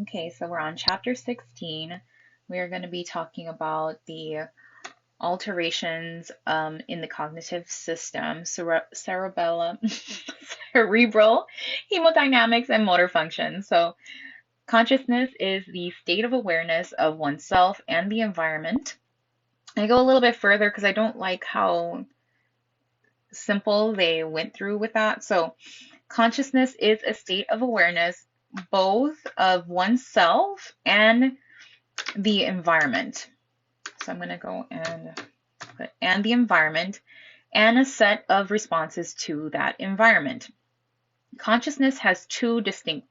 Okay, so we're on chapter 16. We are going to be talking about the alterations in the cognitive system, cerebellum, cerebral, hemodynamics, and motor function. So, consciousness is the state of awareness of oneself and the environment. I go a little bit further because I don't like how simple they went through with that. So, consciousness is a state of awareness both of oneself and the environment. So I'm going to go and put and the environment and a set of responses to that environment. Consciousness has two distinct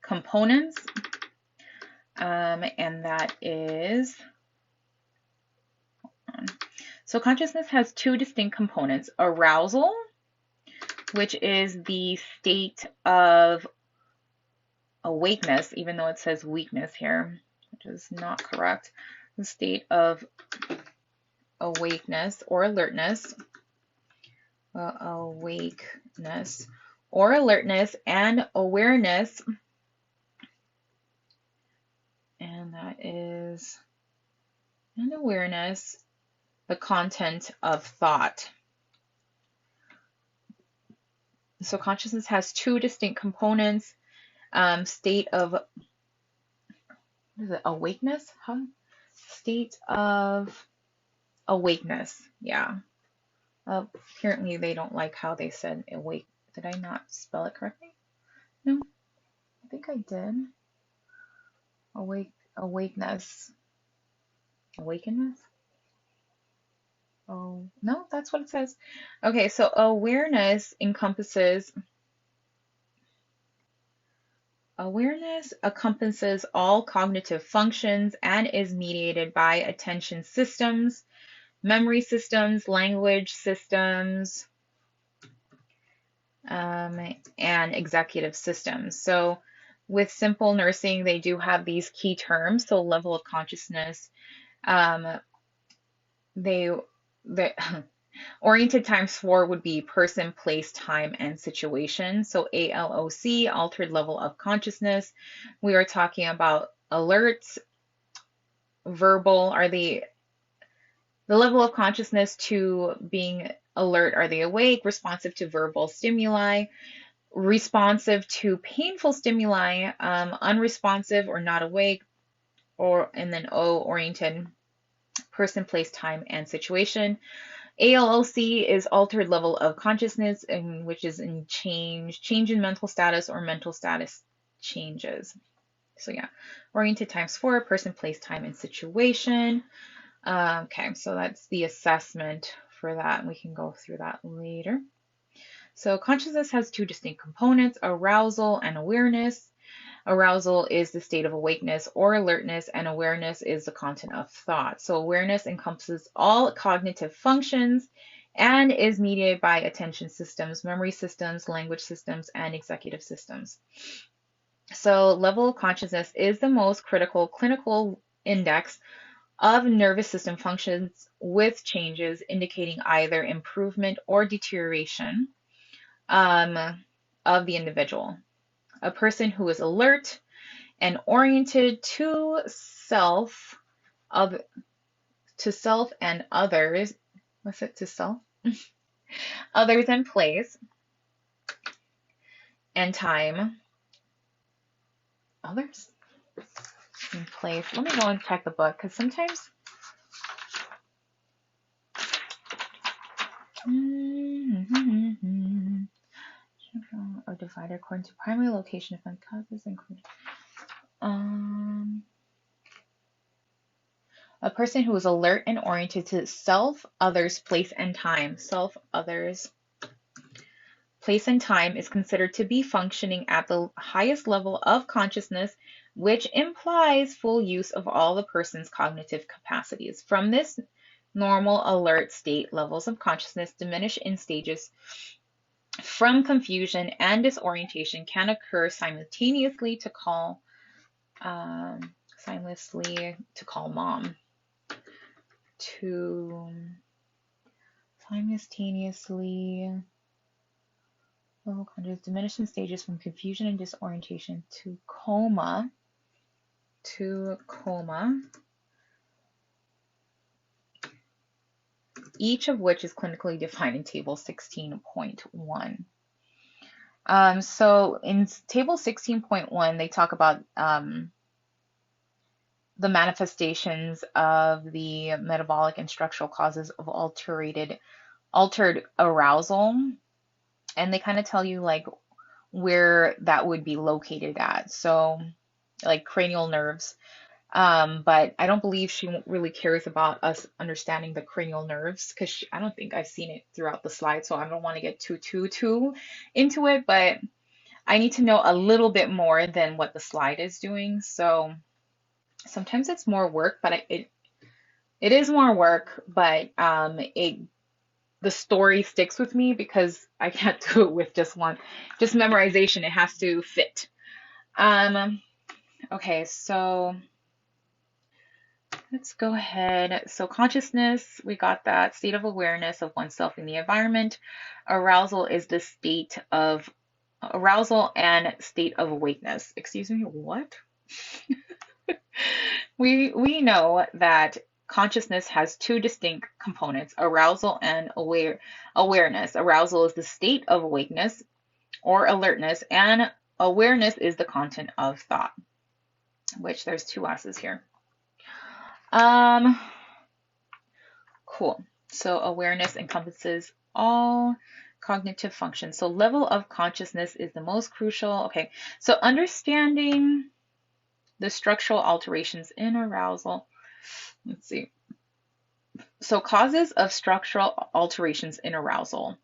components, and that is, so consciousness has two distinct components: arousal, which is the state of awakeness, even though it says weakness here, which is not correct. The state of awakeness or alertness, and awareness, and that is an awareness, the content of thought. So consciousness has two distinct components: state of awakeness, state of awakeness. Yeah. Apparently they don't like how they said awake. Did I not spell it correctly? No, I think I did. Awakeness. Awakenness? Oh, no, that's what it says. Okay, so awareness encompasses all cognitive functions and is mediated by attention systems, memory systems, language systems, and executive systems. So with simple nursing, they do have these key terms. So level of consciousness, they oriented times 4 would be person, place, time, and situation. So ALOC, altered level of consciousness. We are talking about alerts, verbal, are the level of consciousness to being alert, are they awake, responsive to verbal stimuli, responsive to painful stimuli, unresponsive or not awake, and then O, oriented, person, place, time, and situation. ALOC is altered level of consciousness, which is in change in mental status or mental status changes. So yeah, oriented times 4, person, place, time, and situation. Okay, so that's the assessment for that. We can go through that later. So consciousness has two distinct components: arousal and awareness. Arousal is the state of awakeness or alertness, and awareness is the content of thought. So awareness encompasses all cognitive functions and is mediated by attention systems, memory systems, language systems, and executive systems. So level of consciousness is the most critical clinical index of nervous system functions, with changes indicating either improvement or deterioration of the individual. A person who is alert and oriented to self and others, others and place and time, others in place. Let me go and check the book, because sometimes or divided according to primary location if causes include a person who is alert and oriented to self, others, place, and time. Self, others, place, and time is considered to be functioning at the highest level of consciousness, which implies full use of all the person's cognitive capacities. From this normal alert state, levels of consciousness diminish in stages. From confusion and disorientation can occur simultaneously to call mom, to simultaneously diminishing stages from confusion and disorientation to coma. to coma, each of which is clinically defined in Table 16.1. So in Table 16.1, they talk about the manifestations of the metabolic and structural causes of altered arousal, and they kind of tell you like where that would be located at. So like cranial nerves. But I don't believe she really cares about us understanding the cranial nerves because I don't think I've seen it throughout the slide, so I don't want to get too into it, but I need to know a little bit more than what the slide is doing. So sometimes it's more work, but it is more work, but the story sticks with me because I can't do it with just memorization. It has to fit. Okay, so let's go ahead. So consciousness, we got that state of awareness of oneself in the environment. Arousal is the state of arousal and state of awakeness. Excuse me, what? We know that consciousness has two distinct components, arousal and awareness. Arousal is the state of awakeness or alertness, and awareness is the content of thought, which there's two S's here. Cool. So awareness encompasses all cognitive functions. So level of consciousness is the most crucial. Okay, so understanding the structural alterations in arousal. Let's see. So causes of structural alterations in arousal.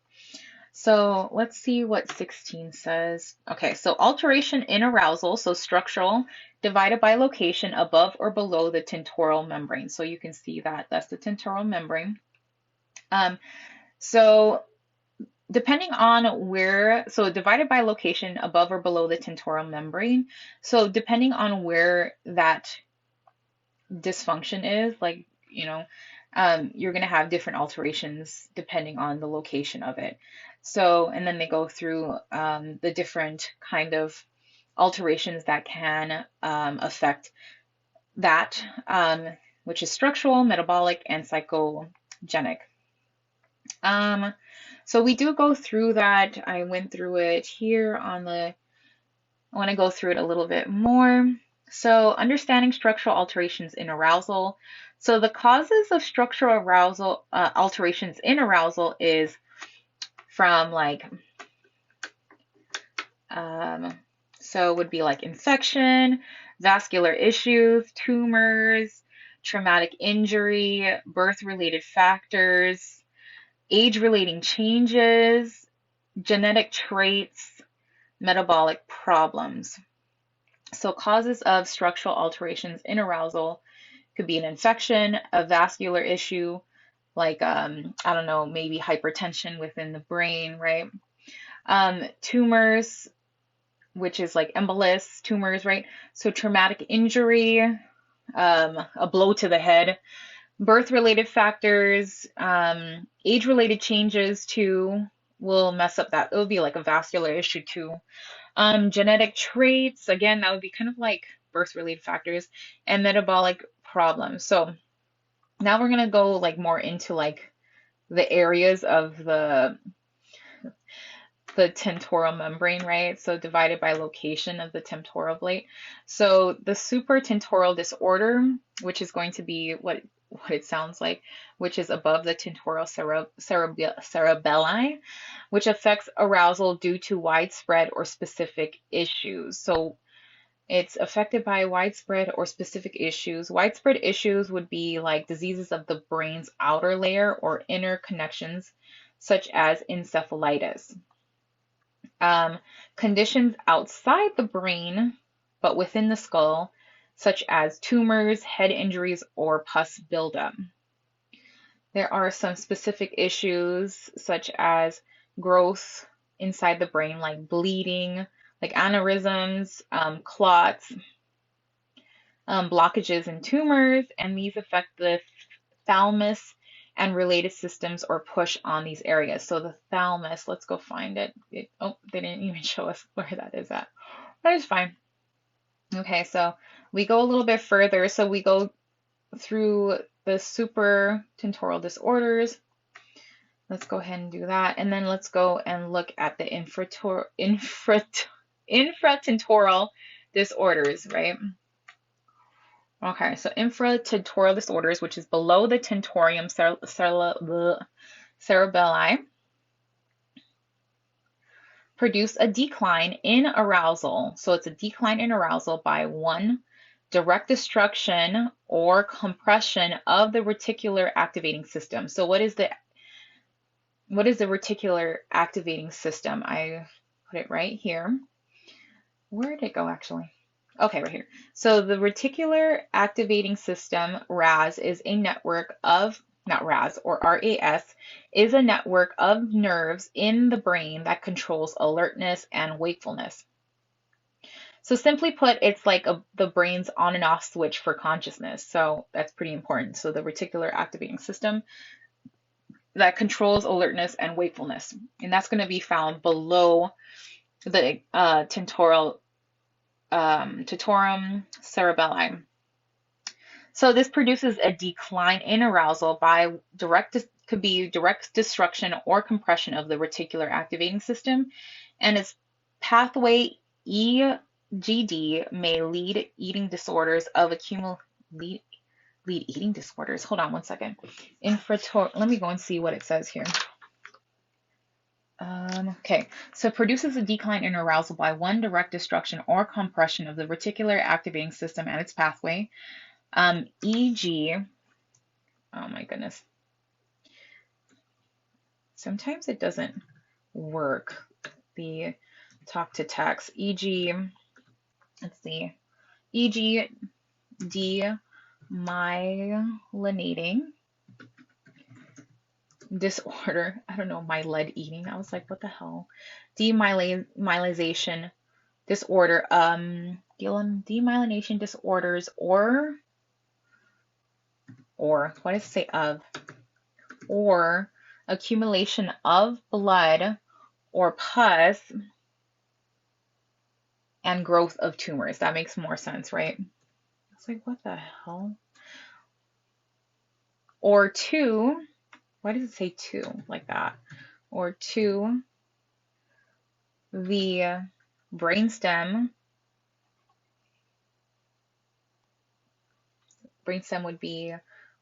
So let's see what 16 says. Okay, so alteration in arousal, so structural, divided by location above or below the tentorial membrane. So you can see that that's the tentorial membrane. So depending on where, so divided by location above or below the tentorial membrane. So depending on where that dysfunction is, like, you're going to have different alterations depending on the location of it. So, and then they go through the different kind of alterations that can affect that, which is structural, metabolic, and psychogenic. So we do go through that. I went through it here I want to go through it a little bit more. So understanding structural alterations in arousal. So the causes of structural arousal alterations in arousal is from like, so it would be like infection, vascular issues, tumors, traumatic injury, birth-related factors, age-relating changes, genetic traits, metabolic problems. So causes of structural alterations in arousal could be an infection, a vascular issue, like, I don't know, maybe hypertension within the brain, right? Tumors, which is like embolus tumors, right? So traumatic injury, a blow to the head, birth-related factors, age-related changes too will mess up that. It will be like a vascular issue too. Genetic traits, again, that would be kind of like birth-related factors, and metabolic problems. So now we're gonna go like more into like the areas of the tentorial membrane, right? So divided by location of the temporal blade. So the supratentorial disorder, which is going to be what it sounds like, which is above the tentorial cerebelli, which affects arousal due to widespread or specific issues. So it's affected by widespread or specific issues. Widespread issues would be like diseases of the brain's outer layer or inner connections, such as encephalitis. Conditions outside the brain, but within the skull, such as tumors, head injuries, or pus buildup. There are some specific issues, such as growth inside the brain, like bleeding, like aneurysms, clots, blockages and tumors, and these affect the thalamus and related systems or push on these areas. So the thalamus, let's go find it. Oh, they didn't even show us where that is at. That is fine. Okay, so we go a little bit further. So we go through the supratentorial disorders. Let's go ahead and do that. And then let's go and look at the infratentorial disorders, right? Okay, so infratentorial disorders, which is below the tentorium cerebelli, produce a decline in arousal. So it's a decline in arousal by one, direct destruction or compression of the reticular activating system. So what is the reticular activating system? I put it right here. Where did it go actually? Okay, right here. So the reticular activating system, RAS, is a network of, not RAS, or RAS, is a network of nerves in the brain that controls alertness and wakefulness. So simply put, it's like the brain's on and off switch for consciousness. So that's pretty important. So the reticular activating system that controls alertness and wakefulness. And that's going to be found below the tentorium cerebelli. So this produces a decline in arousal by could be direct destruction or compression of the reticular activating system, and its pathway EGD may lead eating disorders of lead eating disorders. Hold on one second. Let me go and see what it says here. Okay, so it produces a decline in arousal by one, direct destruction or compression of the reticular activating system and its pathway. E.g., oh my goodness. Sometimes it doesn't work. The talk to text. E.g., let's see. E.g., demyelinating disorder. I don't know, lead eating. I was like, what the hell? Demyelination disorder. Demyelination disorders or what does it say of? Or accumulation of blood or pus and growth of tumors. That makes more sense, right? It's like, what the hell? Or two, why does it say two like that? Or two, the brainstem. Brainstem would be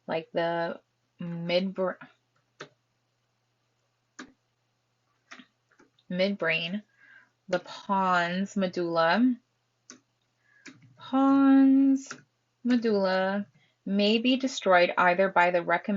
like the midbrain, the pons medulla may be destroyed either by the direct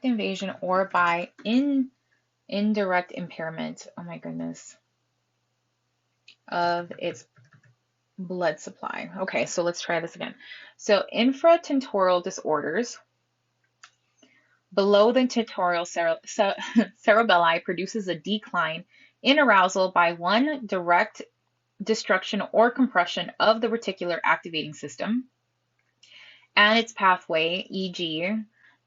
invasion, or by indirect impairment, oh my goodness, of its blood supply. Okay, so let's try this again. So infratentorial disorders below the tentorial cerebelli produces a decline in arousal by one, direct destruction or compression of the reticular activating system and its pathway, e.g.,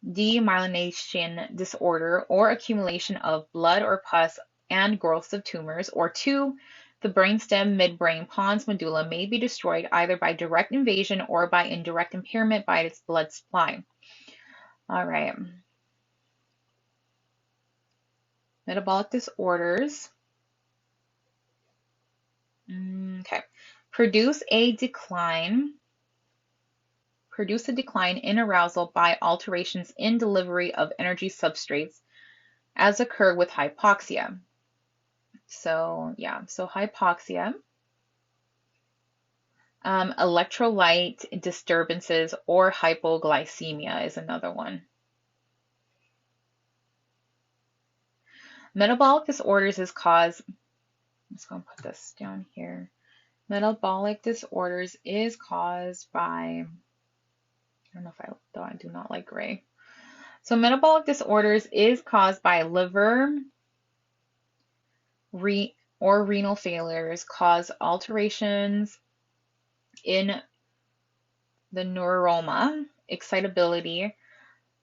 demyelination disorder or accumulation of blood or pus and growth of tumors, or two, the brainstem, midbrain, pons medulla may be destroyed either by direct invasion or by indirect impairment by its blood supply. All right. Metabolic disorders. Okay. Produce a decline in arousal by alterations in delivery of energy substrates as occur with hypoxia. So yeah, so hypoxia, electrolyte disturbances or hypoglycemia is another one. Metabolic disorders is caused, I'm just going to put this down here. Metabolic disorders is caused by, I don't know if I do not like gray. So metabolic disorders is caused by liver re or renal failures cause alterations in the neuroma, excitability,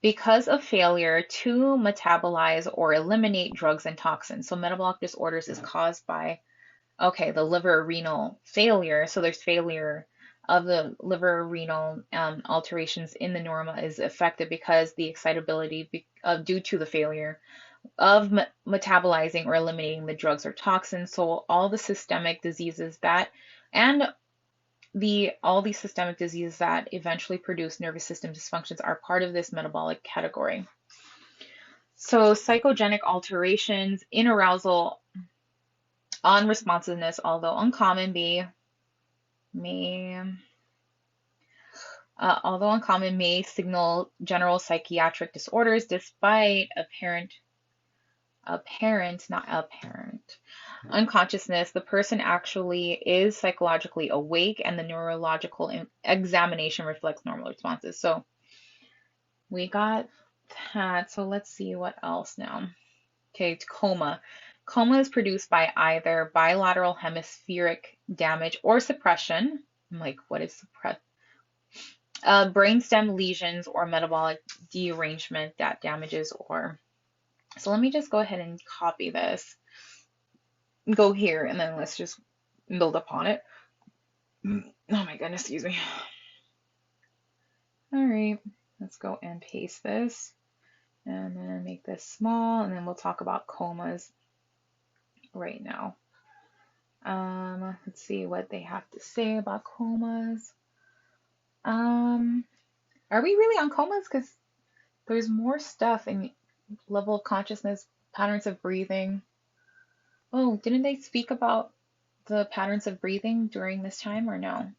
because of failure to metabolize or eliminate drugs and toxins. So metabolic disorders is caused by, okay, the liver renal failure. So there's failure of the liver renal alterations in the neuroma is affected because the excitability due to the failure of metabolizing or eliminating the drugs or toxins. So all the systemic diseases that and the all these systemic diseases that eventually produce nervous system dysfunctions are part of this metabolic category. So psychogenic alterations in arousal on responsiveness, although uncommon, may signal general psychiatric disorders despite not apparent unconsciousness. The person actually is psychologically awake, and the neurological examination reflects normal responses. So we got that. So let's see what else now. Okay, coma. Coma is produced by either bilateral hemispheric damage or suppression. I'm like, what is suppress? Brainstem lesions or metabolic derangement that damages or. So let me just go ahead and copy this. Go here, and then let's just build upon it. Oh my goodness, excuse me. All right, let's go and paste this. And then make this small, and then we'll talk about comas right now. Let's see what they have to say about comas. Are we really on comas? Because there's more stuff in level of consciousness, patterns of breathing. Oh, didn't they speak about the patterns of breathing during this time or no?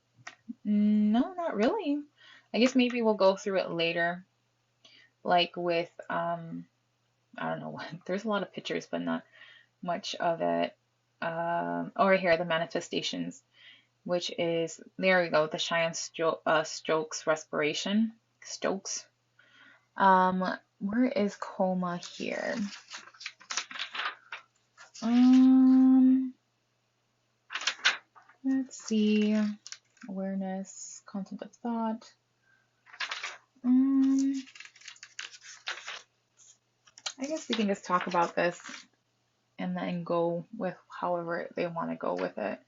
No, not really. I guess maybe we'll go through it later, like with, I don't know, there's a lot of pictures, but not much of it. Over here, the manifestations, which is, there we go, the Cheyenne Stokes respiration. Stokes. Where is coma here? Let's see. Awareness, content of thought. I guess we can just talk about this and then go with however they want to go with it.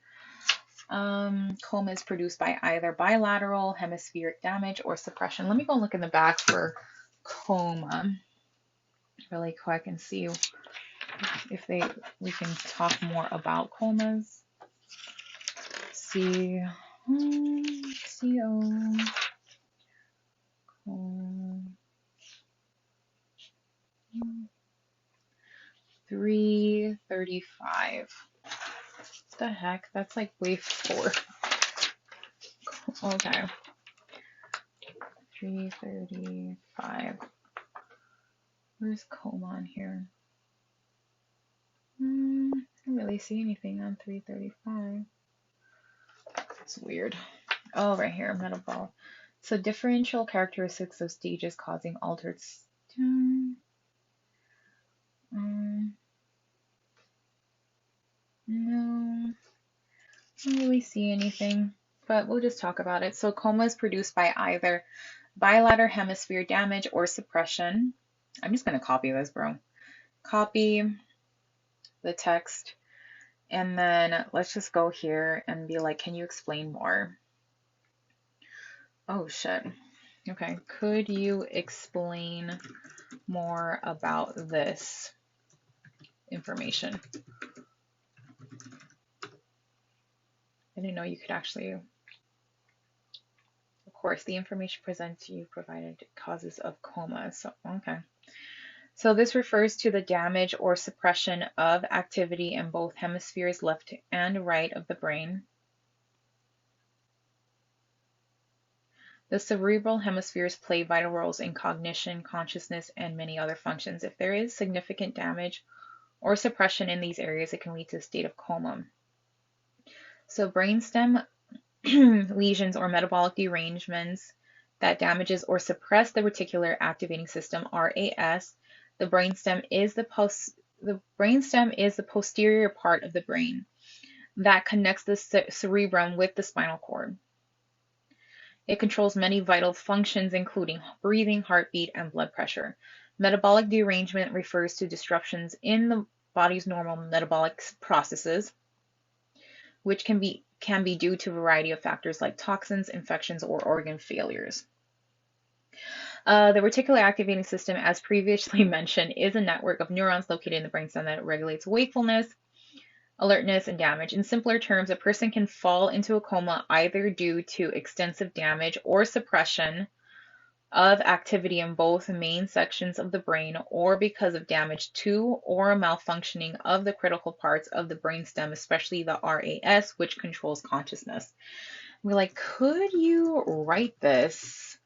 Coma is produced by either bilateral hemispheric damage or suppression. Let me go look in the back for coma really quick and see if we can talk more about comas. C O 335. What the heck? That's like way forward. Okay. 335. Where's coma on here? I don't really see anything on 335. It's weird. Oh, right here, metabolic. So differential characteristics of stages causing altered. No, I don't really see anything, but we'll just talk about it. So coma is produced by either bilateral hemisphere damage or suppression. I'm just going to copy this, bro. Copy the text, and then let's just go here and be like, can you explain more? Oh, shit. Okay, could you explain more about this information? I didn't know you could actually, of course, the information presented to you provided causes of coma. So, okay. So this refers to the damage or suppression of activity in both hemispheres, left and right of the brain. The cerebral hemispheres play vital roles in cognition, consciousness, and many other functions. If there is significant damage or suppression in these areas, it can lead to a state of coma. So brainstem lesions or metabolic derangements that damages or suppress the reticular activating system, RAS. The brainstem is the The brainstem is the posterior part of the brain that connects the cerebrum with the spinal cord. It controls many vital functions, including breathing, heartbeat, and blood pressure. Metabolic derangement refers to disruptions in the body's normal metabolic processes, which can be due to a variety of factors like toxins, infections, or organ failures. The reticular activating system, as previously mentioned, is a network of neurons located in the brainstem that regulates wakefulness, alertness, and damage. In simpler terms, a person can fall into a coma either due to extensive damage or suppression of activity in both main sections of the brain, or because of damage to or malfunctioning of the critical parts of the brainstem, especially the RAS, which controls consciousness. We're like, could you write this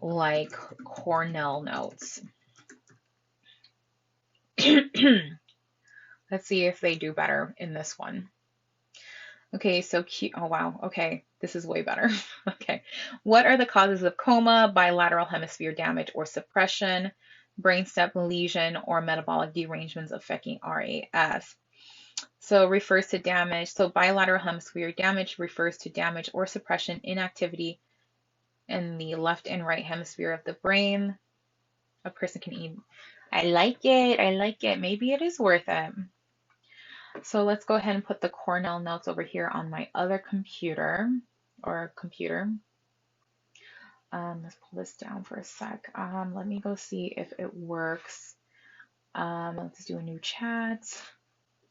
like Cornell notes? Let's see if they do better in this one. Okay, so cute. Oh, wow. Okay, this is way better. Okay. What are the causes of coma, bilateral hemisphere damage or suppression, brainstem lesion, or metabolic derangements affecting RAS? So refers to damage. So bilateral hemisphere damage refers to damage or suppression inactivity in the left and right hemisphere of the brain. A person can eat. I like it. I like it. Maybe it is worth it. So let's go ahead and put the Cornell notes over here on my other computer. Let's pull this down for a sec. Let me go see if it works. Let's do a new chat.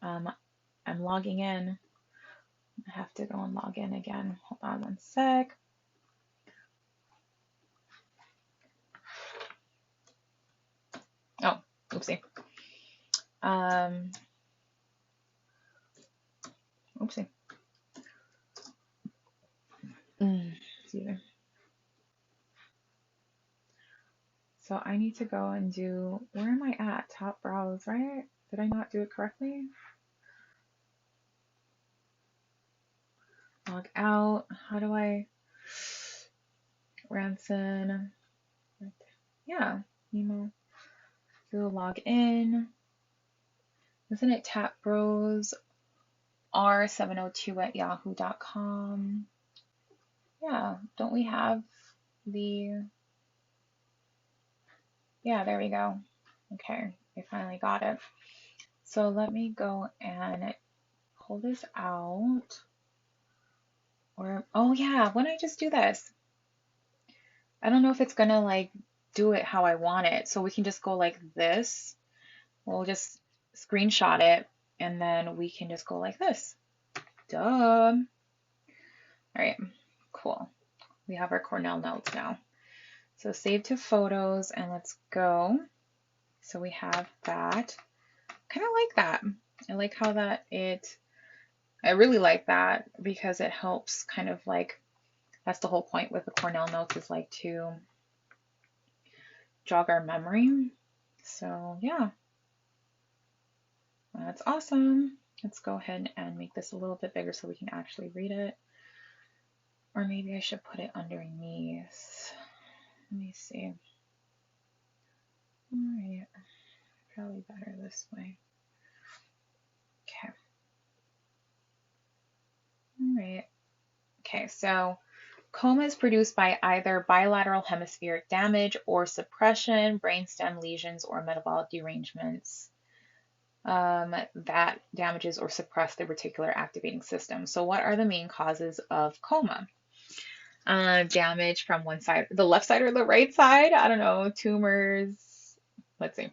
I'm logging in. I have to go and log in again. Hold on one sec. Oh, oopsie. Oopsie. So I need to go and do, where am I at? Top browse, right? Did I not do it correctly? Log out. How do I? Ranson. Yeah, email. Do log in. Isn't it Tap Bros R702 at yahoo.com? Yeah, don't we have the, yeah, there we go. Okay, I finally got it. So let me go and pull this out. Or, oh yeah, when I just do this, I don't know if it's gonna like do it how I want it. So we can just go like this. We'll just screenshot it and then we can just go like this. Duh. All right, cool. We have our Cornell notes now. So save to photos and let's go. So we have that. Kind of like that. I like how that I really like that because it helps kind of like, that's the whole point with the Cornell notes, is like to jog our memory. So yeah, that's awesome. Let's go ahead and make this a little bit bigger so we can actually read it. Or maybe I should put it underneath. Let me see. All right, probably better this way. Okay. All right. Okay, so coma is produced by either bilateral hemispheric damage or suppression, brainstem lesions, or metabolic derangements that damages or suppress the reticular activating system. So what are the main causes of coma? Damage from one side, the left side or the right side? I don't know, tumors. Let's see.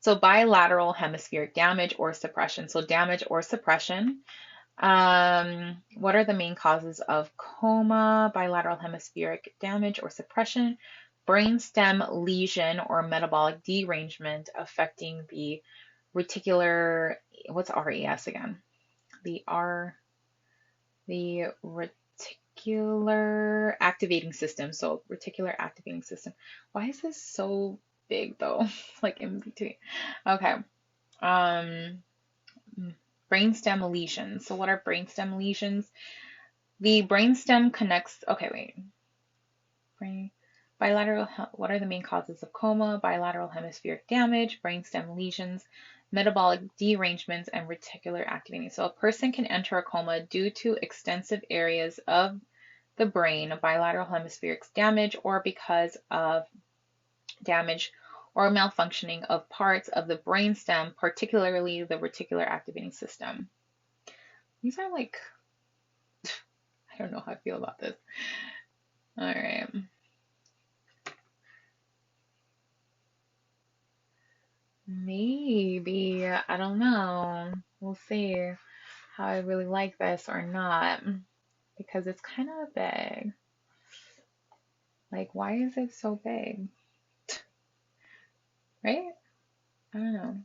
So bilateral hemispheric damage or suppression. So damage or suppression. What are the main causes of coma, bilateral hemispheric damage or suppression, brainstem lesion or metabolic derangement affecting the reticular, what's RAS again? The reticular activating system. So reticular activating system. Why is this so big though? Like in between. Okay. Brainstem lesions. So what are brainstem lesions? The brainstem connects, okay, wait. What are the main causes of coma? Bilateral hemispheric damage, brainstem lesions, metabolic derangements, and reticular activity. So a person can enter a coma due to extensive areas of the brain, bilateral hemispheric damage, or because of damage or malfunctioning of parts of the brainstem, particularly the reticular activating system. These are like, I don't know how I feel about this. All right. Maybe, I don't know. We'll see how I really like this or not because it's kind of big. Like, why is it so big? Right? I don't know.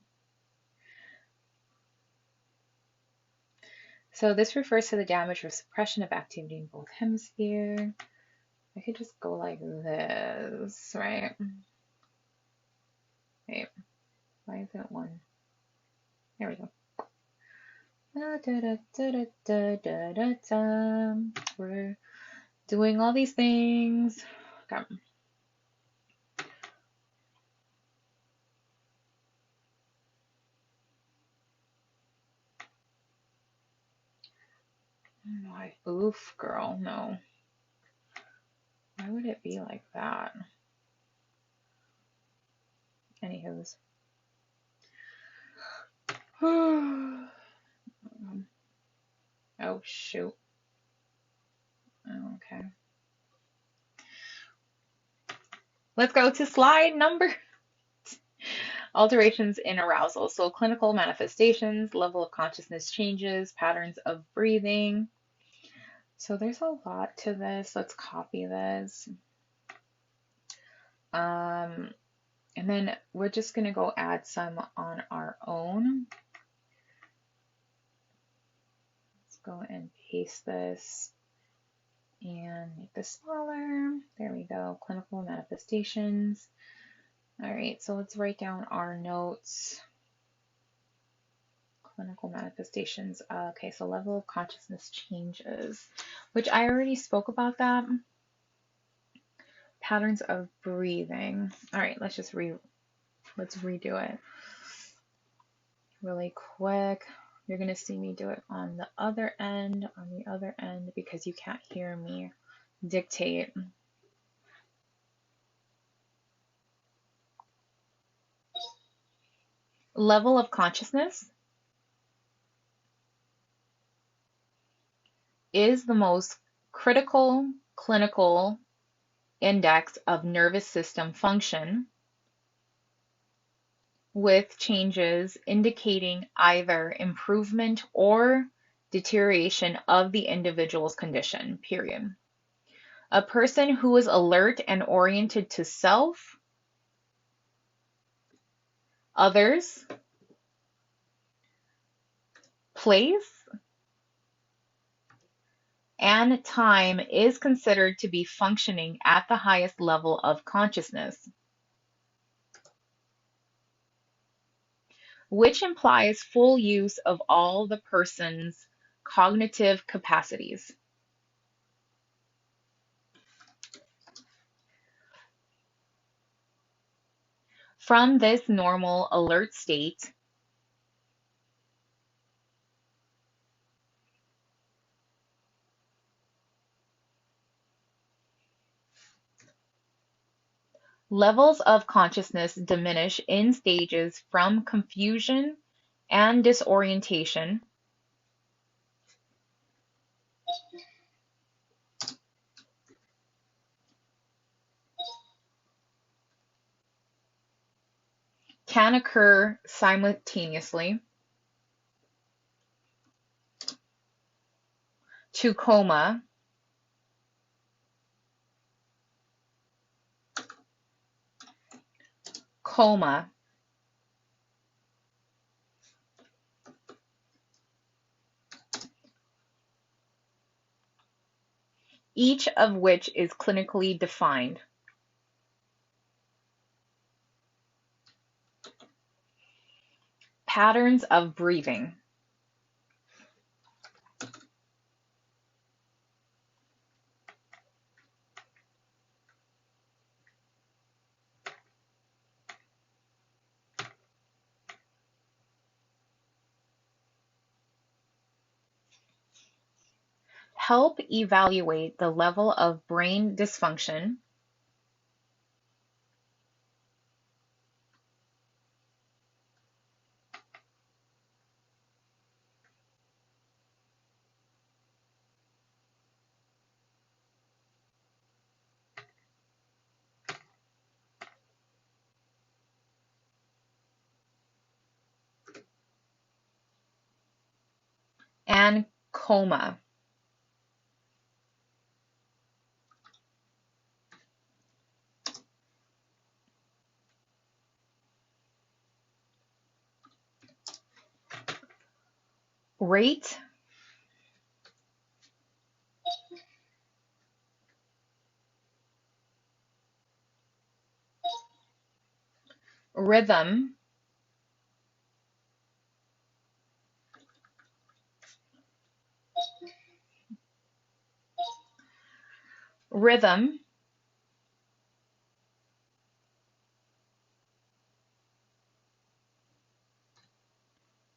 So this refers to the damage or suppression of activity in both hemispheres. I could just go like this, right? Wait, why is it one? There we go. We're doing all these things. Okay. Why? Oof, girl, no. Why would it be like that? Anywho's. Oh, shoot. Okay. Let's go to slide number. Alterations in arousal. So clinical manifestations, level of consciousness changes, patterns of breathing. So there's a lot to this. Let's copy this. And then we're just going to go add some on our own. Let's go and paste this and make this smaller. There we go. Clinical manifestations. All right, so let's write down our notes. Clinical manifestations. Okay, so level of consciousness changes, which I already spoke about that. Patterns of breathing. All right, let's redo it really quick. You're gonna see me do it on the other end, because you can't hear me dictate. Level of consciousness is the most critical clinical index of nervous system function, with changes indicating either improvement or deterioration of the individual's condition, period. A person who is alert and oriented to self, others, place, and time is considered to be functioning at the highest level of consciousness, which implies full use of all the person's cognitive capacities. From this normal alert state, levels of consciousness diminish in stages from confusion and disorientation can occur simultaneously to coma, each of which is clinically defined. Patterns of breathing. help evaluate the level of brain dysfunction, and coma. Rate, rhythm, rhythm,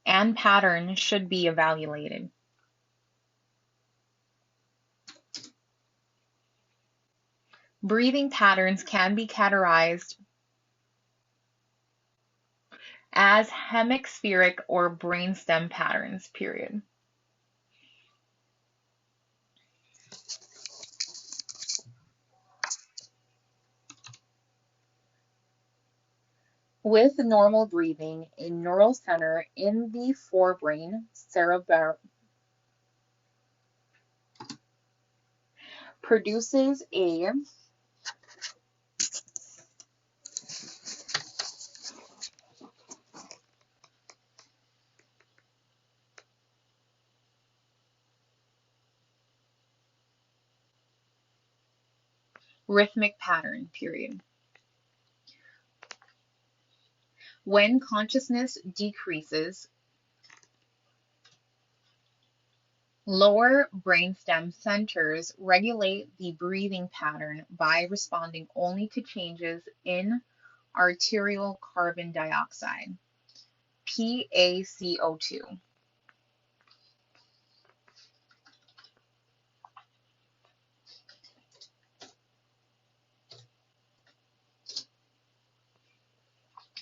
and pattern should be evaluated. Breathing patterns can be categorized as hemispheric or brainstem patterns, period. With normal breathing, a neural center in the forebrain cerebellum produces a rhythmic pattern, period. When consciousness decreases, lower brainstem centers regulate the breathing pattern by responding only to changes in arterial carbon dioxide, PaCO2,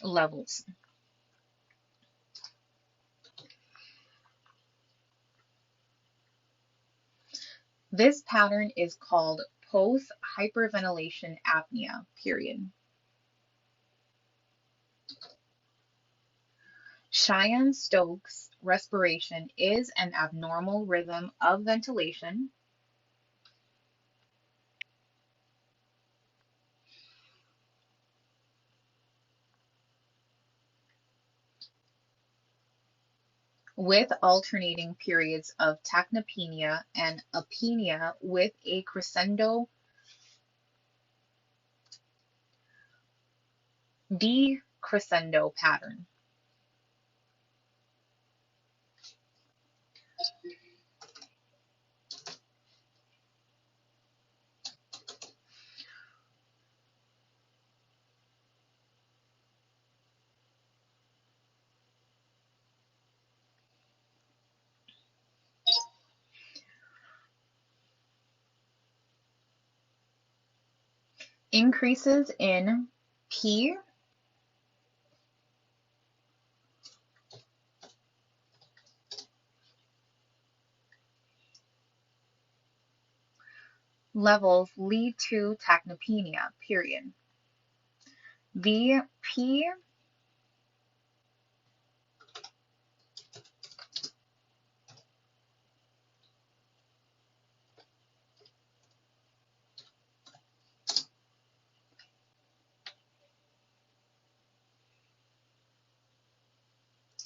levels. This pattern is called post-hyperventilation apnea, period. Cheyenne-Stokes respiration is an abnormal rhythm of ventilation with alternating periods of tachypnea and apnea with a crescendo decrescendo pattern. Increases in P levels lead to tachypnea, period. The P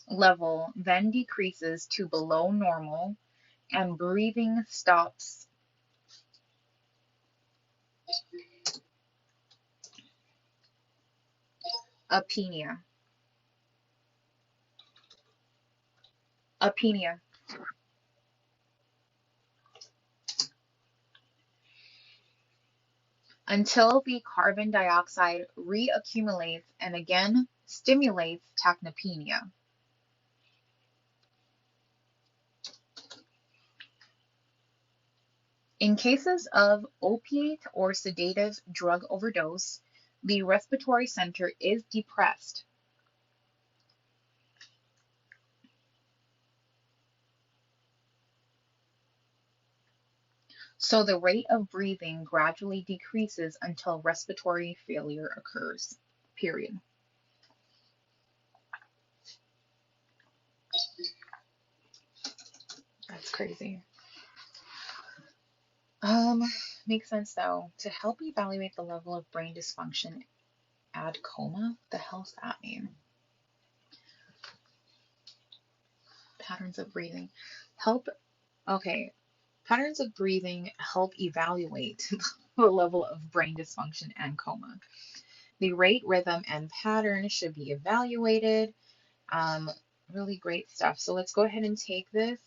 level then decreases to below normal and breathing stops. Apnea. Apnea. Until the carbon dioxide reaccumulates and again stimulates tachypnea. In cases of opiate or sedative drug overdose, the respiratory center is depressed. So the rate of breathing gradually decreases until respiratory failure occurs. Period. That's crazy. Um, Makes sense though. To help evaluate the level of brain dysfunction, add coma. What the hell's that mean? Patterns of breathing. Help. Okay. Patterns of breathing help evaluate the level of brain dysfunction and coma. The rate, rhythm, and pattern should be evaluated. Um, Really great stuff. So let's go ahead and take this,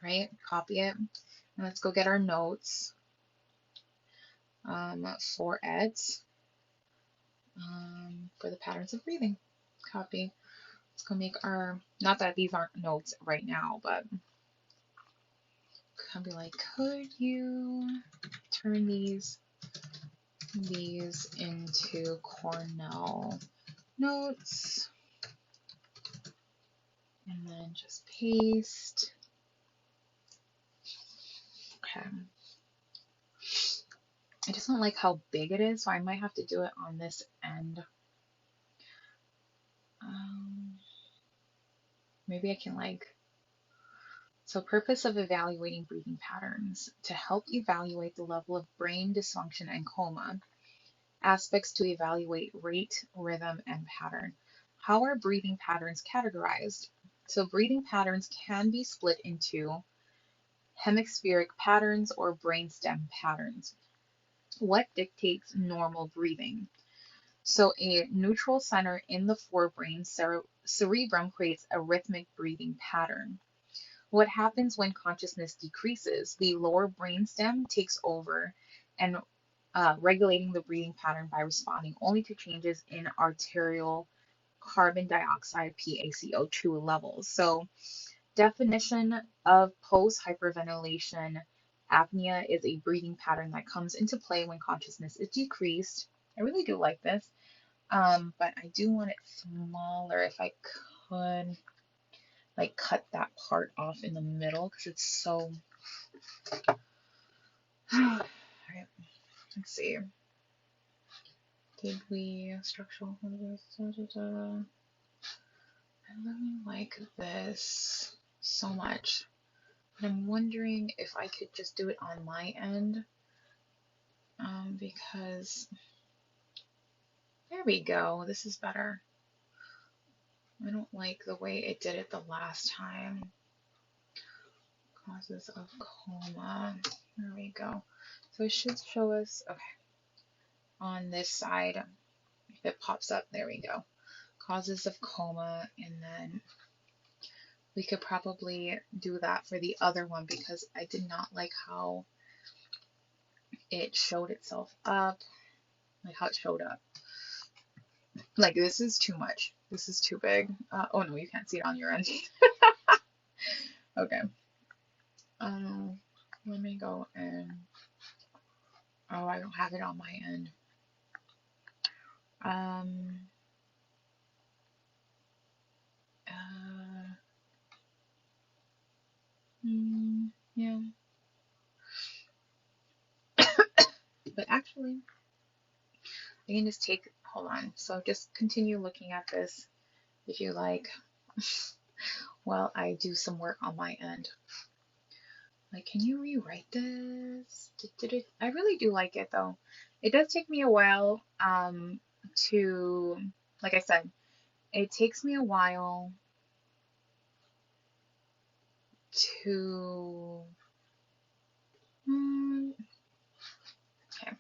right? Copy it. And let's go get our notes for it, for the patterns of breathing. Copy. Let's go make our, not that these aren't notes right now, but I'll be like, could you turn these into Cornell notes? And then just paste. Okay. I just don't like how big it is, so I might have to do it on this end. Maybe I can like, so purpose of evaluating breathing patterns to help evaluate the level of brain dysfunction and coma. Aspects to evaluate rate, rhythm, and pattern. How are breathing patterns categorized? So breathing patterns can be split into hemispheric patterns or brainstem patterns. What dictates normal breathing? So a neutral center in the forebrain cerebrum creates a rhythmic breathing pattern. What happens when consciousness decreases? The lower brainstem takes over and regulating the breathing pattern by responding only to changes in arterial carbon dioxide PaCO2 levels. So definition of post-hyperventilation apnea is a breathing pattern that comes into play when consciousness is decreased. I really do like this, but I do want it smaller if I could, like cut that part off in the middle because it's so. All right, let's see. Did we structural? I really like this so much. But I'm wondering if I could just do it on my end, because there we go. This is better. I don't like the way it did it the last time. Causes of coma. There we go. So it should show us, okay, on this side, if it pops up, there we go. Causes of coma, and then we could probably do that for the other one because I did not like how it showed itself up, like how it showed up. Like this is too much. This is too big. Oh no, you can't see it on your end. Okay. Let me go and, oh, I don't have it on my end. Um, yeah. But actually, I can just take, hold on. So just continue looking at this if you like, while I do some work on my end. Like, can you rewrite this? I really do like it though. It does take me a while to, like I said, it takes me a while to, okay,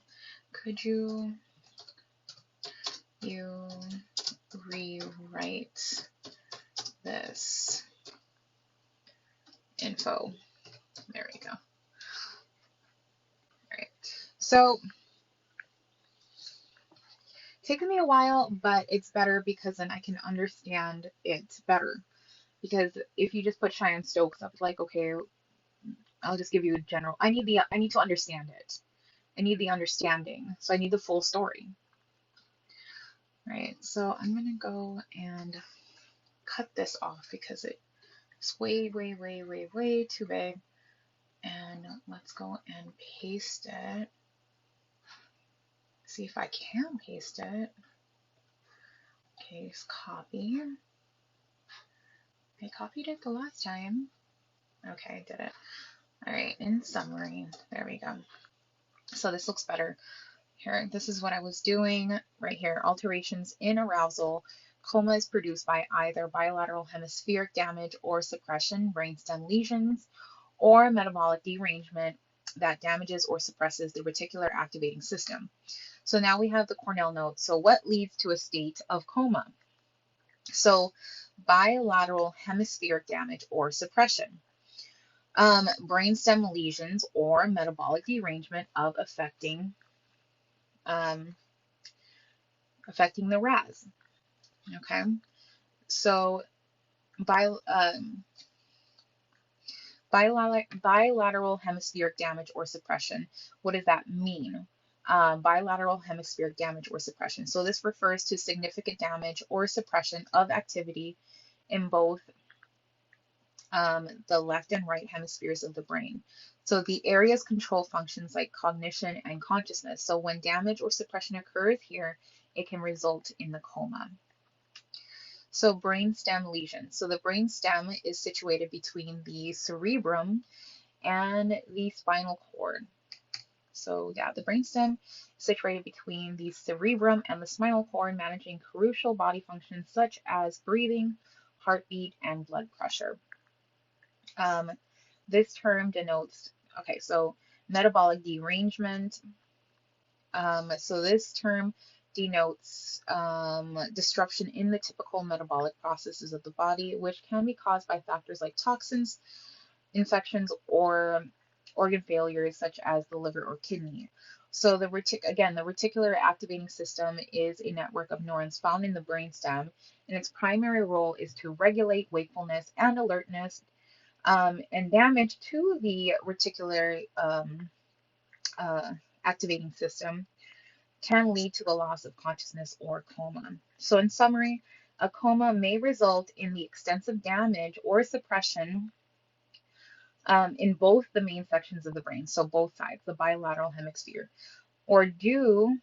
could you rewrite this info? There we go. All right. So taken me a while, but it's better because then I can understand it better. Because if you just put Cheyenne Stokes up, like, okay, I'll just give you a general. I need to understand it. I need the understanding. So I need the full story. Right. So I'm gonna go and cut this off because it's way, way, way, way, way too big. And let's go and paste it. See if I can paste it. Paste copy. I copied it the last time. Okay, I did it. All right, in summary, there we go. So this looks better. Here, this is what I was doing right here. Alterations in arousal. Coma is produced by either bilateral hemispheric damage or suppression, brainstem lesions, or metabolic derangement that damages or suppresses the reticular activating system. So now we have the Cornell note. So what leads to a state of coma? So bilateral hemispheric damage or suppression. Brainstem lesions or metabolic derangement of um, affecting the RAS. Okay, so bi bilateral hemispheric damage or suppression. What does that mean? Bilateral hemispheric damage or suppression. So this refers to significant damage or suppression of activity in both the left and right hemispheres of the brain. So the areas control functions like cognition and consciousness. So when damage or suppression occurs here, it can result in the coma. So brainstem lesions. So the brainstem is situated between the cerebrum and the spinal cord. So yeah, the brainstem is situated between the cerebrum and the spinal cord, managing crucial body functions such as breathing, heartbeat, and blood pressure. This term denotes, okay, so metabolic derangement. So this term denotes disruption in the typical metabolic processes of the body, which can be caused by factors like toxins, infections, or organ failures such as the liver or kidney. So the reticular activating system is a network of neurons found in the brainstem, and its primary role is to regulate wakefulness and alertness. And damage to the reticular uh, activating system can lead to the loss of consciousness or coma. So, in summary, a coma may result in the extensive damage or suppression in both the main sections of the brain, so both sides, the bilateral hemisphere, or due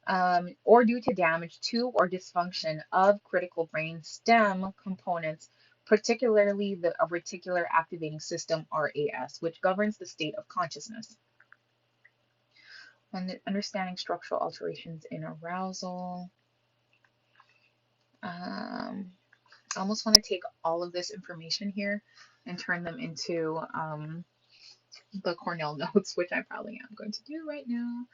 to damage to or dysfunction of critical brain stem components, particularly the reticular activating system RAS, which governs the state of consciousness. And understanding structural alterations in arousal. I almost want to take all of this information here and turn them into the Cornell notes, which I probably am going to do right now.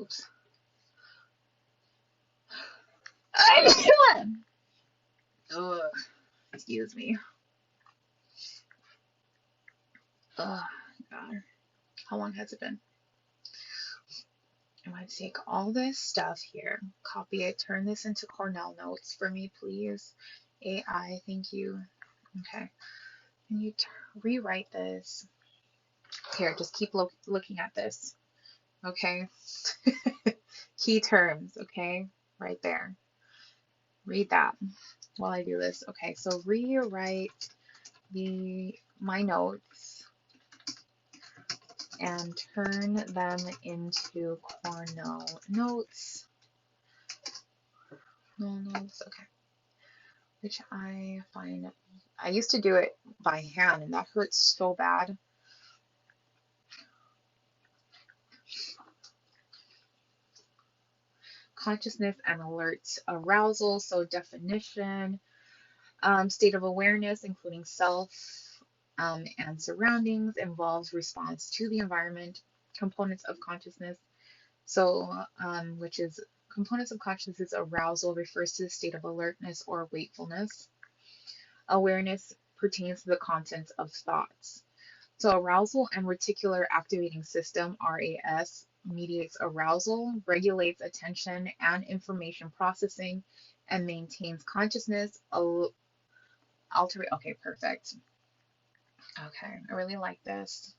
Oops. Ugh, excuse me. Oh, God. How long has it been? I'm going to take all this stuff here, copy it, turn this into Cornell notes for me, please. AI, thank you. Okay. Can you rewrite this? Here, just keep looking at this. Okay. Key terms, okay? Right there. Read that while I do this. Okay, so rewrite my notes and turn them into Cornell notes. Notes, okay. Which I find, I used to do it by hand and that hurts so bad. Consciousness and alerts arousal, so definition, state of awareness, including self and surroundings, involves response to the environment. Components of consciousness, so which is components of consciousness, arousal refers to the state of alertness or wakefulness. Awareness pertains to the contents of thoughts. So arousal and reticular activating system, RAS, mediates arousal, regulates attention and information processing, and maintains consciousness. Okay, perfect. Okay, I really like this.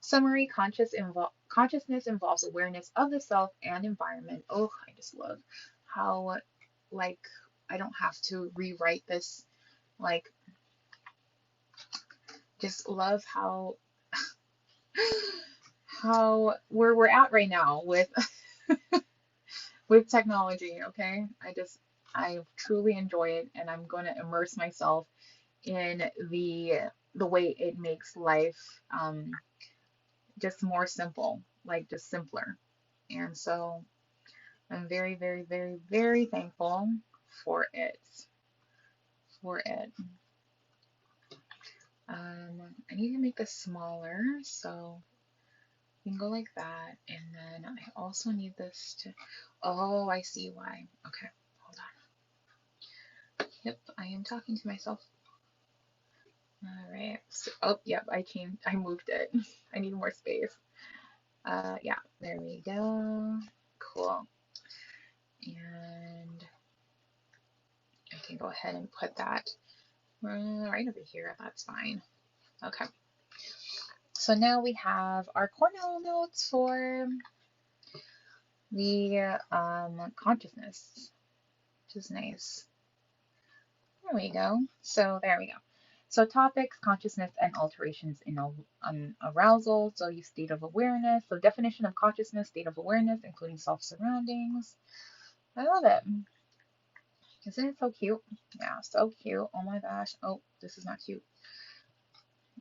Summary, consciousness involves awareness of the self and environment. Oh, I just love how, like, I don't have to rewrite this. Like, just love how where we're at right now with with technology, okay? I truly enjoy it, and I'm going to immerse myself in the way it makes life just more simple, like just simpler. And so I'm very, very, very, very thankful for it. For it. I need to make this smaller, so you can go like that. And then I also need this to, oh, I see why. Okay, hold on. Yep, I am talking to myself. All right. So, oh, yep, I moved it. I need more space. Yeah, there we go. Cool. And I can go ahead and put that right over here. That's fine. Okay. So now we have our Cornell notes for the consciousness, which is nice. There we go. So there we go. So topics, consciousness, and alterations in arousal. So you state of awareness. So definition of consciousness, state of awareness, including self-surroundings. I love it. Isn't it so cute? Yeah, so cute. Oh my gosh. Oh, this is not cute.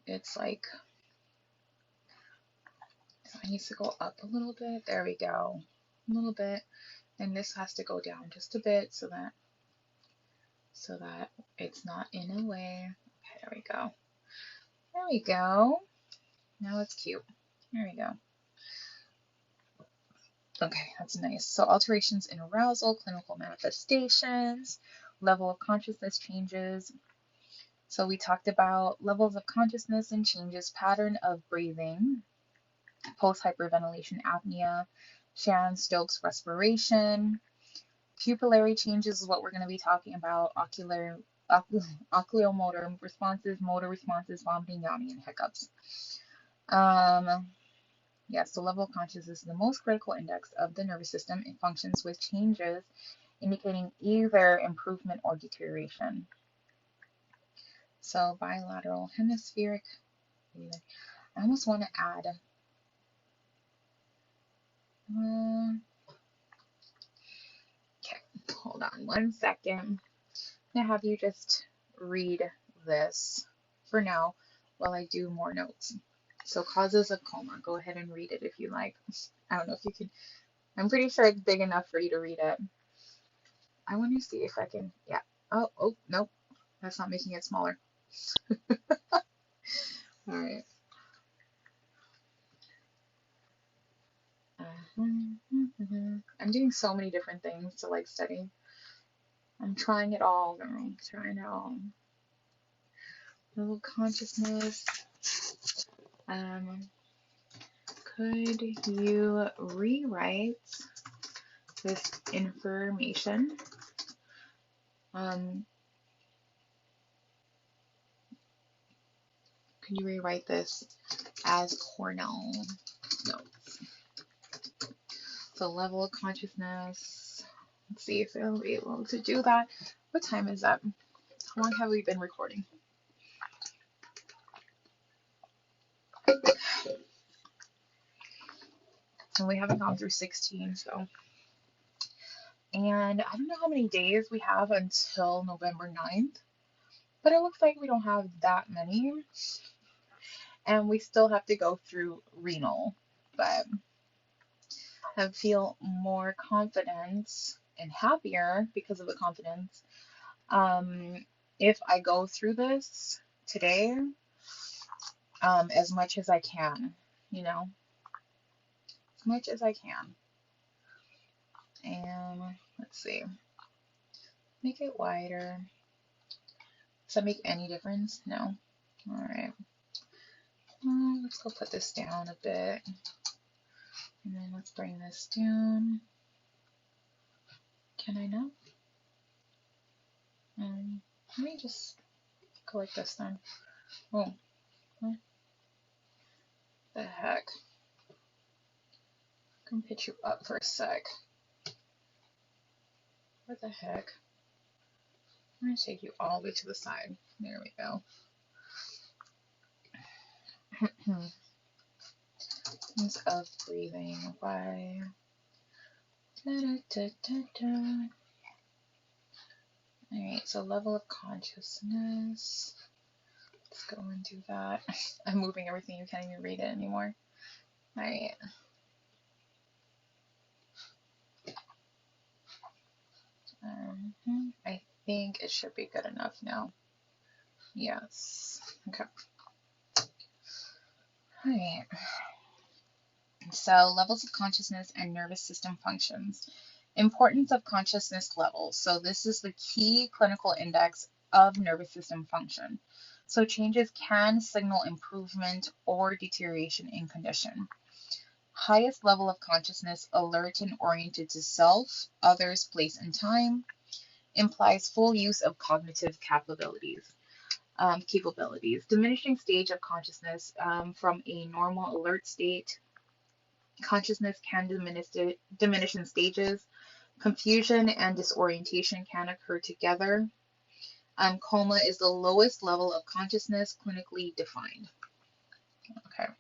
It's like, so it needs to go up a little bit. There we go. A little bit. And this has to go down just a bit so that it's not in the way. Okay, there we go. There we go. Now it's cute. There we go. Okay, that's nice. So alterations in arousal, clinical manifestations, level of consciousness changes. So we talked about levels of consciousness and changes, pattern of breathing, post-hyperventilation apnea, Sharon-Stokes respiration, pupillary changes is what we're going to be talking about, oculomotor responses, motor responses, vomiting, yawning, and hiccups. Yes, the level of consciousness is the most critical index of the nervous system. It functions with changes indicating either improvement or deterioration. So bilateral hemispheric. I almost want to add. Okay, hold on 1 second. I'm gonna have you just read this for now while I do more notes. So causes of coma. Go ahead and read it if you like. I don't know if you can. I'm pretty sure it's big enough for you to read it. I want to see if I can. Yeah. Oh, nope. That's not making it smaller. All right. I'm doing so many different things to like study. I'm trying it all, girl. I'm trying it all. Level consciousness. Um, could you rewrite this information? Can you rewrite this as Cornell notes? So level of consciousness. Let's see if it'll be able to do that. What time is that? How long have we been recording? And we haven't gone through 16, so. And I don't know how many days we have until November 9th, but it looks like we don't have that many. And we still have to go through renal, but I feel more confident and happier because of the confidence. If I go through this today, as much as I can, as much as I can. And let's see, make it wider. Does that make any difference? No. All right. Let's go put this down a bit. And then let's bring this down. Can I not? Let me just Go like this then. Oh, what the heck? I can pitch you up for a sec. What the heck? I'm gonna take you all the way to the side. There we go. Means of breathing. Why? Da, da, da, da, da. Alright, so level of consciousness. Let's go and do that. I'm moving everything, you can't even read it anymore. Alright. I think it should be good enough now. Yes. Okay. Alright. So, levels of consciousness and nervous system functions. Importance of consciousness levels. So, this is the key clinical index of nervous system function. So, changes can signal improvement or deterioration in condition. Highest level of consciousness, alert and oriented to self, others, place, and time, implies full use of cognitive capabilities. Diminishing stage of consciousness from a normal alert state. Consciousness can diminish in stages. Confusion and disorientation can occur together. Coma is the lowest level of consciousness clinically defined. Okay.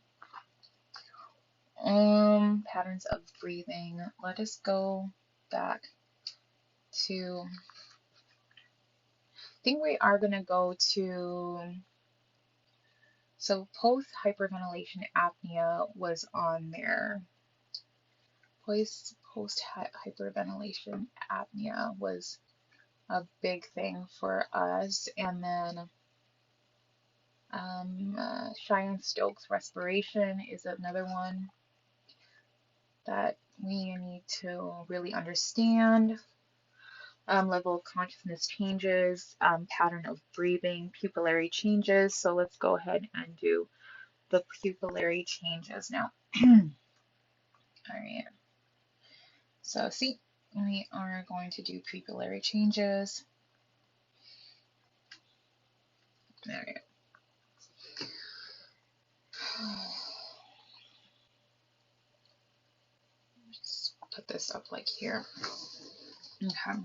Patterns of breathing. Let us go back to, I think we are going to go to, so post hyperventilation apnea was on there. Post hyperventilation apnea was a big thing for us. And then Cheyenne-Stokes respiration is another one that we need to really understand. Level of consciousness changes, pattern of breathing, pupillary changes. So let's go ahead and do the pupillary changes now. All right. So see, we are going to do pupillary changes. All right. Just put this up like here. Okay.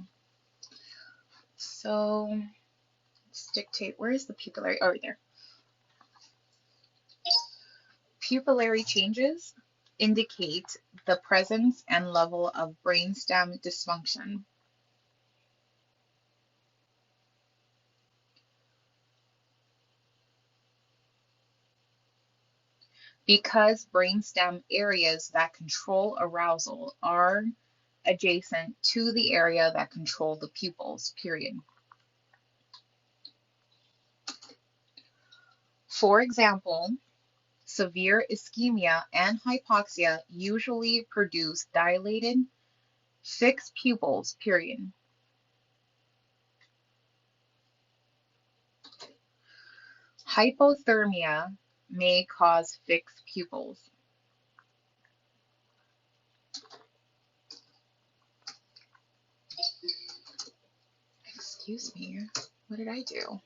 So let's dictate, where is the pupillary? Oh, right there. Pupillary changes indicate the presence and level of brainstem dysfunction. Because brainstem areas that control arousal are adjacent to the area that control the pupils, period. For example, severe ischemia and hypoxia usually produce dilated, fixed pupils, period. Hypothermia may cause fixed pupils. Excuse me, what did I do?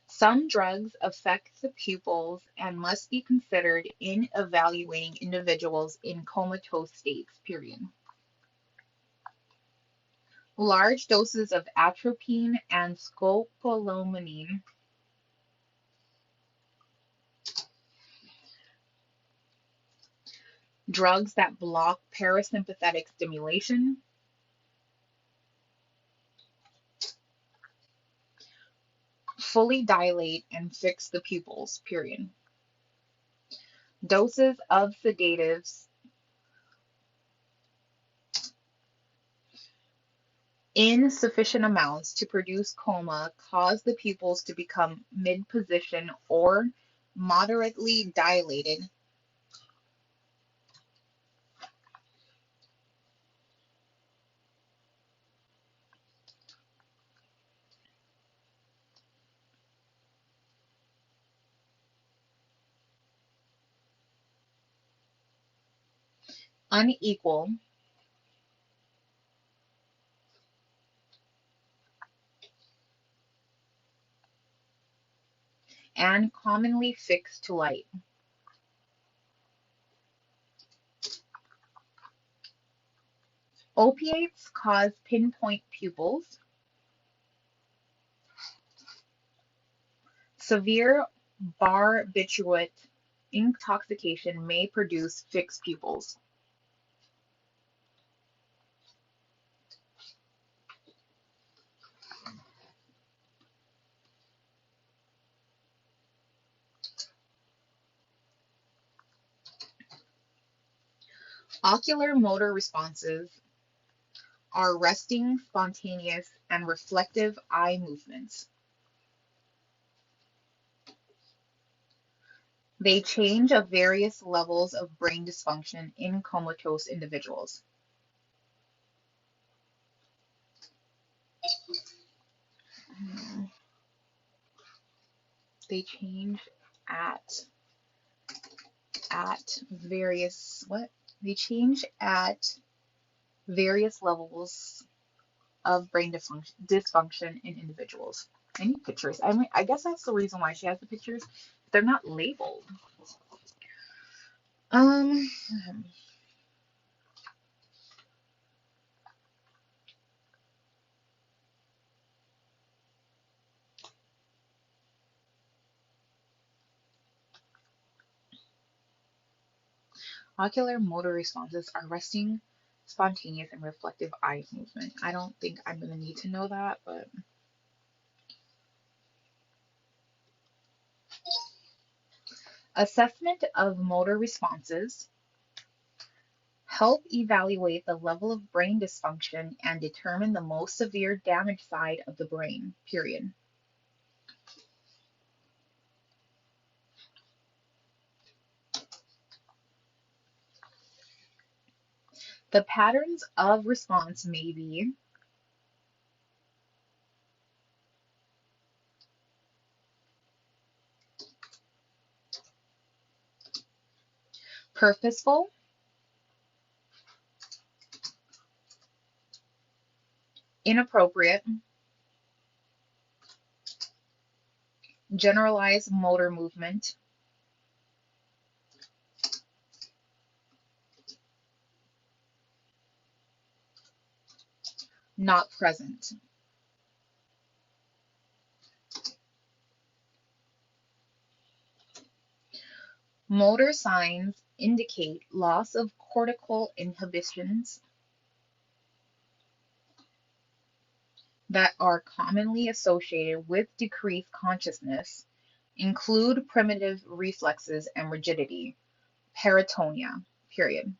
Some drugs affect the pupils and must be considered in evaluating individuals in comatose states, period. Large doses of atropine and scopolamine drugs that block parasympathetic stimulation, fully dilate and fix the pupils, period. Doses of sedatives in sufficient amounts to produce coma cause the pupils to become mid-position or moderately dilated. unequal, and commonly fixed to light. Opiates cause pinpoint pupils. Severe barbiturate intoxication may produce fixed pupils. Ocular motor responses are resting, spontaneous, and reflective eye movements. They change of various levels of brain dysfunction in comatose individuals. They change at various what? They change at various levels of brain dysfunction in individuals. I need pictures. I mean, I guess that's the reason why she has the pictures. They're not labeled. Um, Ocular motor responses are resting, spontaneous, and reflective eye movement. I don't think I'm going to need to know that, but assessment of motor responses help evaluate the level of brain dysfunction and determine the most severe damaged side of the brain, period. The patterns of response may be purposeful, inappropriate, generalized motor movement, not present. Motor signs indicate loss of cortical inhibitions that are commonly associated with decreased consciousness, include primitive reflexes and rigidity, paratonia, period.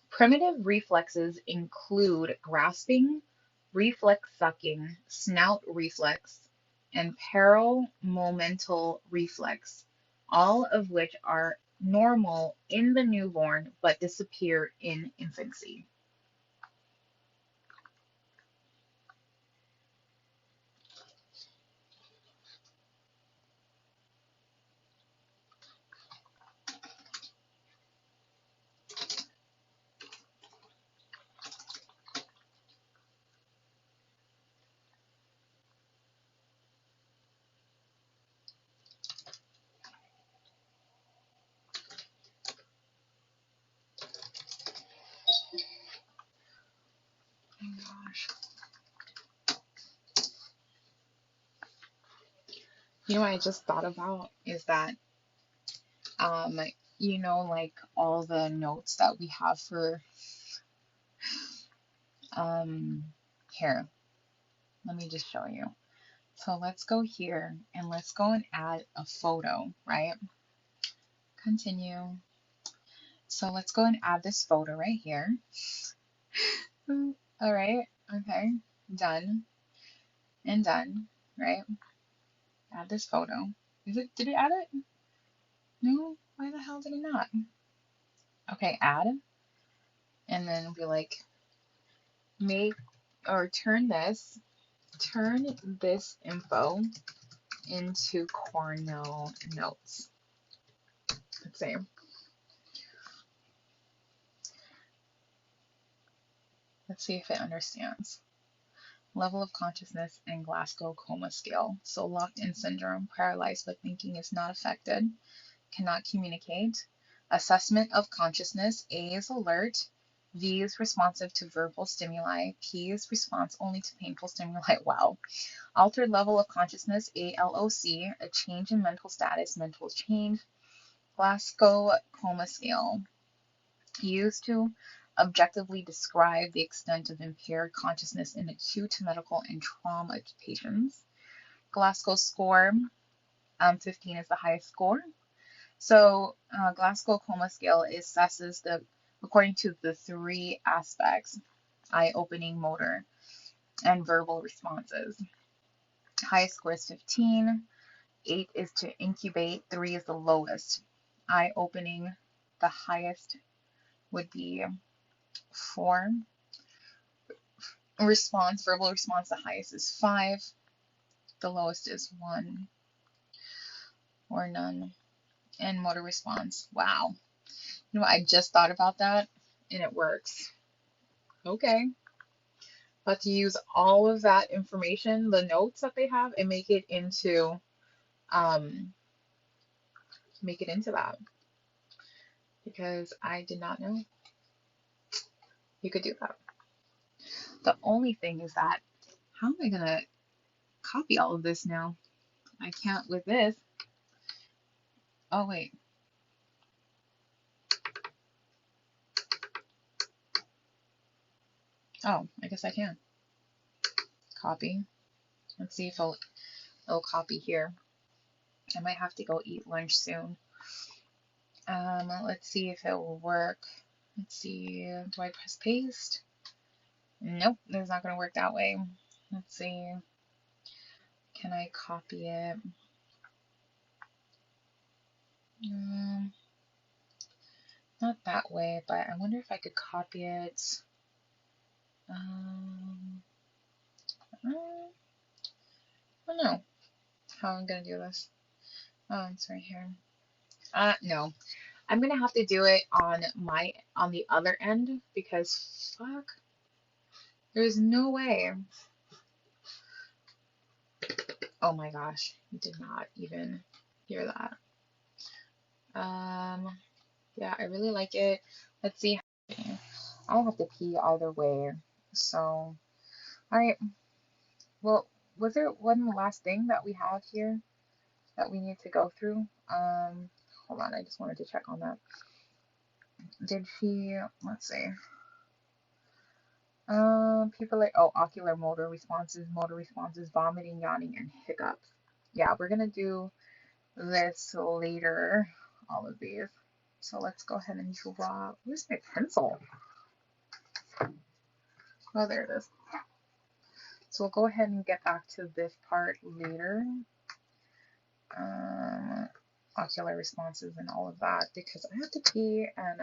Primitive reflexes include grasping, reflex sucking, snout reflex, and paromomental reflex, all of which are normal in the newborn but disappear in infancy. Oh my gosh. You know what I just thought about is that um like all the notes that we have for um here, let me just show you. So let's go here and let's go and add a photo, right? Continue. So let's go and add this photo right here. All right, okay, done and done, right? Add this photo. Did it add it? No, why the hell did it not? Okay, add, and then be like, make or turn this info into Cornell notes. Let's see. Let's see if it understands. Level of consciousness and Glasgow coma scale. So locked in syndrome, paralyzed but thinking is not affected, cannot communicate. Assessment of consciousness. A is alert. V is responsive to verbal stimuli. P is response only to painful stimuli. Wow. Altered level of consciousness. ALOC. A change in mental status, mental change. Glasgow coma scale. Used to objectively describe the extent of impaired consciousness in acute medical and trauma patients. Glasgow score, 15 is the highest score. So Glasgow coma scale assesses according to the three aspects: eye-opening, motor, and verbal responses. Highest score is 15. 8 is to incubate. 3 is the lowest. Eye-opening, the highest would be 4. Verbal response, the highest is 5. The lowest is 1 or none. And motor response, wow. You know what, I just thought about that and it works. Okay. But to use all of that information, the notes that they have, and um make it into that. Because I did not know you could do that. The only thing is that how am I gonna copy all of this now? I can't with this. Oh wait. Oh, I guess I can. Copy. Let's see if it'll copy here. I might have to go eat lunch soon. Let's see if it will work. Let's see. Do I press paste? Nope, it's not going to work that way. Let's see. Can I copy it? Not that way, but I wonder if I could copy it. I don't know how I'm going to do this. Oh, it's right here. No. I'm gonna have to do it on the other end because fuck, there's no way. Oh my gosh, you did not even hear that. Yeah, I really like it. Let's see. I'll have to pee either way. So, all right. Well, was there one last thing that we have here that we need to go through? Hold on, I just wanted to check on that. Did she? Let's see. People like, oh, ocular motor responses, vomiting, yawning, and hiccups. Yeah, we're gonna do this later, all of these. So let's go ahead and draw. Where's my pencil? Oh, there it is. So we'll go ahead and get back to this part later. Ocular responses and all of that because I have to pee and